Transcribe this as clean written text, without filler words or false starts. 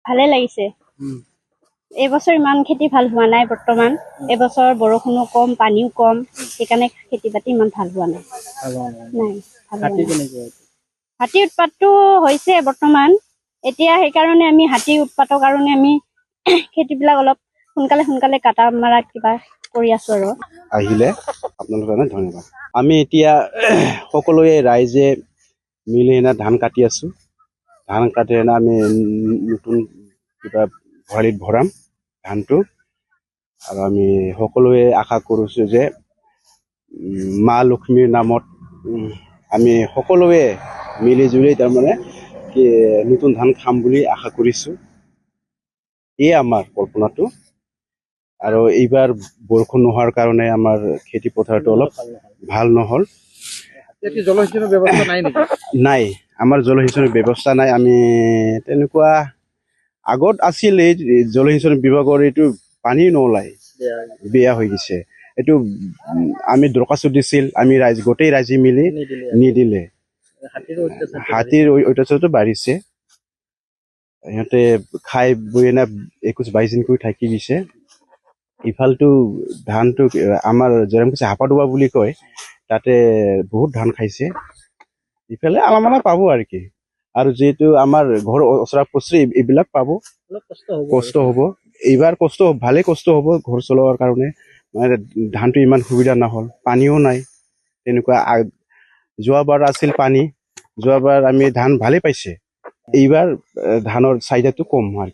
ভালে লাগিছে। এবছৰ ইমান খেতি ভাল হোৱা নাই বৰ্তমান। এবছৰ বৰষুণো কম, পানীও কম, সেইকাৰণে খেতি বাতি ইমান ভাল হোৱা নাই। হাতী উৎপাতটো হৈছে বৰ্তমান। এতিয়া সেইকাৰণে আমি হাতীৰ উৎপাতৰ কাৰণে আমি খেতিবিলাক অলপ সোনকালে কাটা মাৰা কিবা কৰি আছো আৰু। আহিলে আপোনালোকৰ ধন্যবাদ। আমি এতিয়া সকলোৱে ৰাইজে মিলি ধান কাটি আছো। ধান কাটি আমি নতুন কিবা ভঁৰালিত ভৰাম ধানটো। আৰু আমি সকলোৱে আশা কৰিছো যে মা লক্ষ্মীৰ নামত আমি সকলোৱে মিলি জুলি তাৰমানে নতুন ধান খাম বুলি আশা কৰিছো। এই আমাৰ কল্পনাটো। আৰু এইবাৰ বৰষুণ নোহোৱাৰ কাৰণে আমাৰ খেতি পথাৰটো অলপ ভাল নহল। জলসিঞ্চনৰ ব্যৱস্থা নাই নেকি? নাই, আমাৰ জলসিঞ্চনৰ ব্যৱস্থা নাই। আমি তেনেকুৱা আগত আছিল এই জলসিঞ্চন বিভাগৰ এইটো পানী নোলায়, বেয়া হৈ গৈছে। এইটো আমি দৰখাস্ত দিছিল, আমি গোটেই ৰাইজে মিলি নিদিলে। হাতীৰ অত্যাচাৰটো বাঢ়িছে। সিহঁতে খাই বৈ 21-22 দিন কৰি থাকি দিছে। ইফালটো ধানটো আমাৰ জেৰেমকুছি হাপাদুৱা বুলি কয়, তাতে বহুত ধান খাইছে। ইফালে অলপমান পাব আৰু কি। আৰু যিহেতু আমাৰ ঘৰ ওচৰা পুচৰি এইবিলাক পাব, কষ্ট হ'ব। এইবাৰ ভালে কষ্ট হ'ব ঘৰ চলোৱাৰ কাৰণে। মানে ধানটো ইমান সুবিধা নহ'ল, পানীও নাই তেনেকুৱা। যোৱাবাৰ আছিল পানী, যোৱাবাৰ আমি ধান ভালে পাইছে। এইবাৰ ধানৰ চাহিদাটো কম হয়।